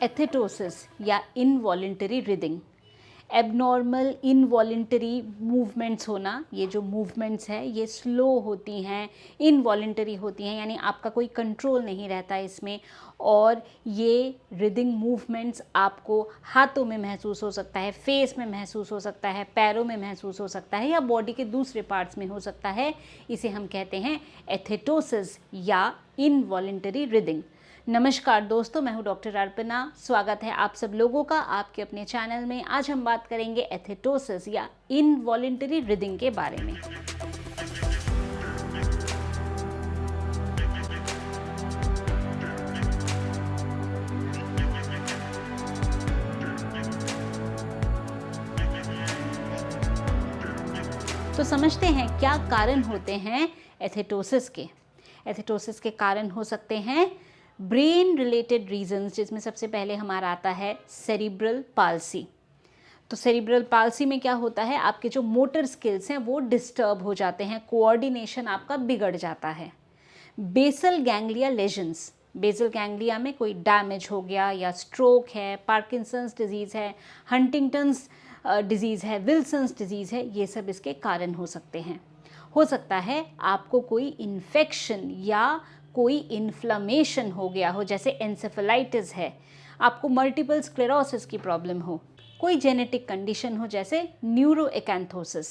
Athetosis या involuntary breathing, abnormal involuntary movements होना। ये जो मूवमेंट्स है ये स्लो होती हैं, इनवॉलेंटरी होती हैं, यानी आपका कोई कंट्रोल नहीं रहता इसमें। और ये ब्रीदिंग मूवमेंट्स आपको हाथों में महसूस हो सकता है, फेस में महसूस हो सकता है, पैरों में महसूस हो सकता है, या बॉडी के दूसरे पार्ट्स में हो सकता है। इसे हम कहते हैं एथेटोसिस या इनवॉलेंटरी ब्रीदिंग। नमस्कार दोस्तों, मैं हूं डॉक्टर अर्पणा। स्वागत है आप सब लोगों का आपके अपने चैनल में। आज हम बात करेंगे एथेटोसिस या इनवॉलेंटरी ब्रीदिंग के बारे में। तो समझते हैं क्या कारण होते हैं एथेटोसिस के। एथेटोसिस के कारण हो सकते हैं ब्रेन रिलेटेड रीजंस, जिसमें सबसे पहले हमारा आता है सेरिब्रल पाल्सी। तो सेरिब्रल पाल्सी में क्या होता है, आपके जो मोटर स्किल्स हैं वो डिस्टर्ब हो जाते हैं, कोऑर्डिनेशन आपका बिगड़ जाता है। Basal ganglia lesions, basal ganglia में कोई डैमेज हो गया, या स्ट्रोक है, पार्किंसंस डिजीज़ है, हंटिंगटन्स डिजीज़ है, विल्सन्स डिजीज़ है, ये सब इसके कारण हो सकते हैं। हो सकता है आपको कोई इन्फेक्शन या कोई इन्फ्लेमेशन हो गया हो, जैसे एंसेफेलाइटिस है, आपको मल्टीपल स्क्लेरोसिस की प्रॉब्लम हो, कोई जेनेटिक कंडीशन हो जैसे न्यूरोएकेंथोसिस,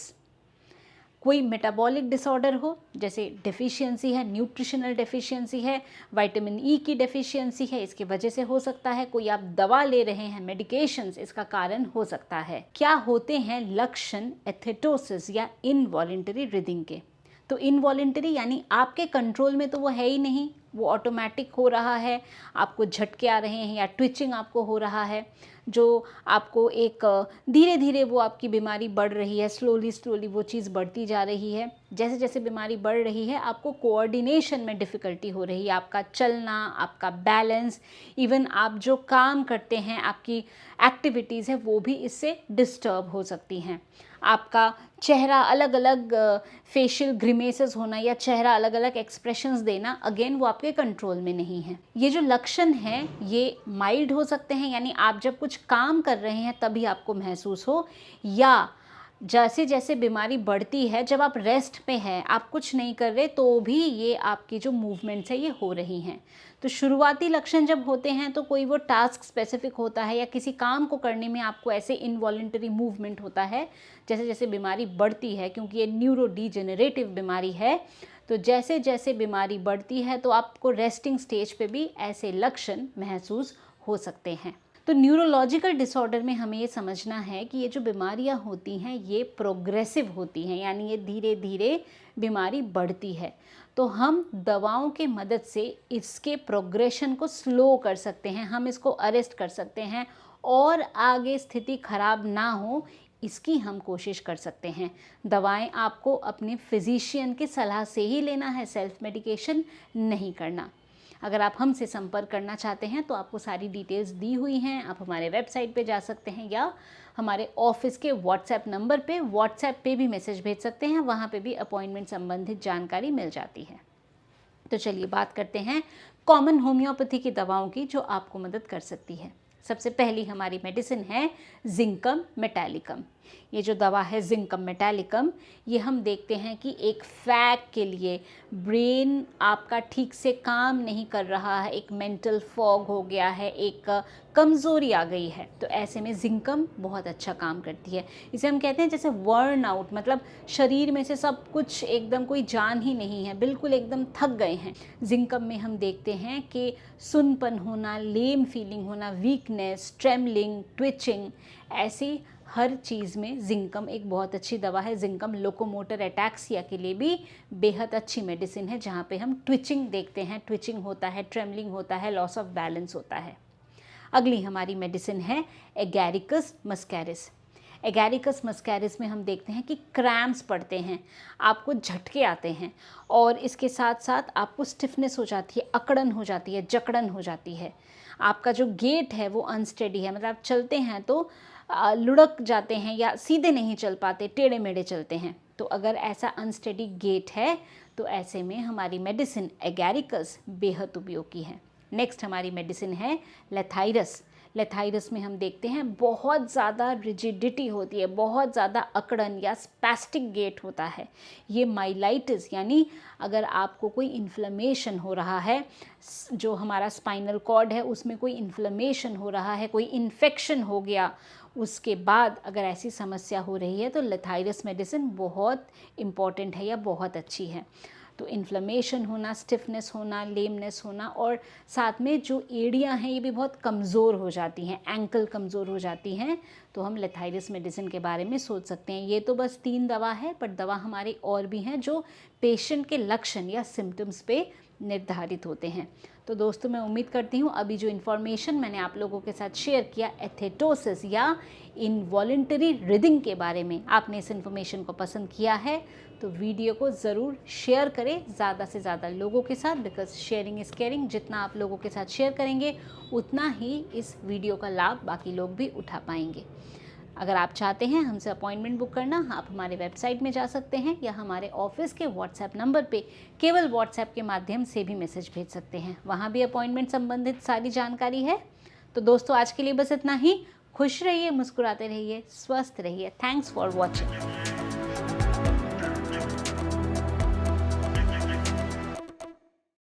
कोई मेटाबॉलिक डिसऑर्डर हो जैसे डेफिशिएंसी है, न्यूट्रिशनल डेफिशिएंसी है, विटामिन ई की डेफिशिएंसी है, इसकी वजह से हो सकता है। कोई आप दवा ले रहे हैं, मेडिकेशंस, इसका कारण हो सकता है। क्या होते हैं लक्षण एथेटोसिस या इनवॉलेंटरी ब्रीदिंग के? तो इनवॉलेंटरी यानी आपके कंट्रोल में तो वो है ही नहीं, वो ऑटोमेटिक हो रहा है, आपको झटके आ रहे हैं या ट्विचिंग आपको हो रहा है, जो आपको एक धीरे धीरे वो आपकी बीमारी बढ़ रही है, स्लोली वो चीज़ बढ़ती जा रही है। जैसे जैसे बीमारी बढ़ रही है आपको कोऑर्डिनेशन में डिफ़िकल्टी हो रही है, आपका चलना, आपका बैलेंस, इवन आप जो काम करते हैं, आपकी एक्टिविटीज़ है, वो भी इससे डिस्टर्ब हो सकती हैं। आपका चेहरा अलग अलग फेशियल ग्रिमेसेस होना या चेहरा अलग अलग एक्सप्रेशंस देना, अगेन वो आपके कंट्रोल में नहीं है। ये जो लक्षण हैं ये माइल्ड हो सकते हैं, यानी आप जब कुछ काम कर रहे हैं तभी आपको महसूस हो, या जैसे जैसे बीमारी बढ़ती है, जब आप रेस्ट पे हैं, आप कुछ नहीं कर रहे, तो भी ये आपकी जो मूवमेंट्स है ये हो रही हैं। तो शुरुआती लक्षण जब होते हैं तो कोई वो टास्क स्पेसिफिक होता है, या किसी काम को करने में आपको ऐसे इनवॉलेंटरी मूवमेंट होता है। जैसे जैसे बीमारी बढ़ती है, क्योंकि ये न्यूरो डिजेनरेटिव बीमारी है, तो जैसे जैसे बीमारी बढ़ती है तो आपको रेस्टिंग स्टेज पे भी ऐसे लक्षण महसूस हो सकते हैं। तो न्यूरोलॉजिकल डिसऑर्डर में हमें ये समझना है कि ये जो बीमारियां होती हैं ये प्रोग्रेसिव होती हैं, यानी ये धीरे धीरे बीमारी बढ़ती है। तो हम दवाओं के मदद से इसके प्रोग्रेशन को स्लो कर सकते हैं, हम इसको अरेस्ट कर सकते हैं, और आगे स्थिति खराब ना हो इसकी हम कोशिश कर सकते हैं। दवाएं आपको अपने फिजिशियन की सलाह से ही लेना है, सेल्फ मेडिकेशन नहीं करना। अगर आप हमसे संपर्क करना चाहते हैं तो आपको सारी डिटेल्स दी हुई हैं, आप हमारे वेबसाइट पे जा सकते हैं, या हमारे ऑफिस के व्हाट्सएप नंबर पे व्हाट्सएप पे भी मैसेज भेज सकते हैं, वहाँ पे भी अपॉइंटमेंट संबंधित जानकारी मिल जाती है। तो चलिए बात करते हैं कॉमन होम्योपैथी की दवाओं की जो आपको मदद कर सकती है। सबसे पहली हमारी मेडिसिन है जिंकम मेटालिकम। ये जो दवा है जिंकम मेटालिकम, ये हम देखते हैं कि एक फैग के लिए ब्रेन आपका ठीक से काम नहीं कर रहा है, एक मेंटल फॉग हो गया है, एक कमज़ोरी आ गई है, तो ऐसे में जिंकम बहुत अच्छा काम करती है। इसे हम कहते हैं जैसे वर्न आउट, मतलब शरीर में से सब कुछ एकदम कोई जान ही नहीं है, बिल्कुल एकदम थक गए हैं। जिंकम में हम देखते हैं कि सुनपन होना, लेम फीलिंग होना, वीकनेस, ट्रेमलिंग, ट्विचिंग, ऐसी हर चीज़ में जिंकम एक बहुत अच्छी दवा है। जिंकम लोकोमोटर एटैक्सिया के लिए भी बेहद अच्छी मेडिसिन है, जहाँ पे हम ट्विचिंग देखते हैं, ट्विचिंग होता है, ट्रेमलिंग होता है, लॉस ऑफ बैलेंस होता है। अगली हमारी मेडिसिन है एगैरिकस मस्कैरिस। एगैरिकस मस्कैरिस में हम देखते हैं कि क्रैम्प्स पड़ते हैं, आपको झटके आते हैं, और इसके साथ साथ आपको स्टिफनेस हो जाती है, अकड़न हो जाती है, जकड़न हो जाती है। आपका जो गेट है वो अनस्टेडी है, मतलब आप चलते हैं तो लुढ़क जाते हैं या सीधे नहीं चल पाते, टेढ़े मेढ़े चलते हैं। तो अगर ऐसा अनस्टेडी गेट है तो ऐसे में हमारी मेडिसिन एगैरिकस बेहद उपयोगी है। नेक्स्ट हमारी मेडिसिन है लेथाइरस। लेथाइरस में हम देखते हैं बहुत ज़्यादा रिजिडिटी होती है, बहुत ज़्यादा अकड़न या स्पैस्टिक गेट होता है। ये माइलाइटिस यानी अगर आपको कोई इन्फ्लेमेशन हो रहा है, जो हमारा स्पाइनल कॉर्ड है उसमें कोई इन्फ्लेमेशन हो रहा है, कोई इन्फेक्शन हो गया, उसके बाद अगर ऐसी समस्या हो रही है तो लेथाइरस मेडिसिन बहुत इम्पॉर्टेंट है या बहुत अच्छी है। तो इन्फ्लेमेशन होना, स्टिफनेस होना, लेमनेस होना और साथ में जो एड़ियाँ हैं ये भी बहुत कमज़ोर हो जाती हैं, एंकल कमज़ोर हो जाती हैं, तो हम लेथाइरस मेडिसिन के बारे में सोच सकते हैं। ये तो बस 3 दवा है, पर दवा हमारी और भी हैं जो पेशेंट के लक्षण या सिम्टम्स पे निर्धारित होते हैं। तो दोस्तों मैं उम्मीद करती हूँ अभी जो इन्फॉर्मेशन मैंने आप लोगों के साथ शेयर किया एथेटोसिस या इनवॉलेंटरी रिदिंग के बारे में, आपने इस इन्फॉर्मेशन को पसंद किया है तो वीडियो को ज़रूर शेयर करें ज़्यादा से ज़्यादा लोगों के साथ, बिकॉज शेयरिंग इज़ केयरिंग। जितना आप लोगों के साथ शेयर करेंगे उतना ही इस वीडियो का लाभ बाकी लोग भी उठा पाएंगे। अगर आप चाहते हैं हमसे अपॉइंटमेंट बुक करना, आप हमारे वेबसाइट में जा सकते हैं या हमारे ऑफिस के व्हाट्सएप नंबर पे केवल व्हाट्सएप के माध्यम से भी मैसेज भेज सकते हैं। वहाँ भी अपॉइंटमेंट संबंधित सारी जानकारी है। तो दोस्तों आज के लिए बस इतना ही। खुश रहिए, मुस्कुराते रहिए, स्वस्थ रहिए। Thanks for watching.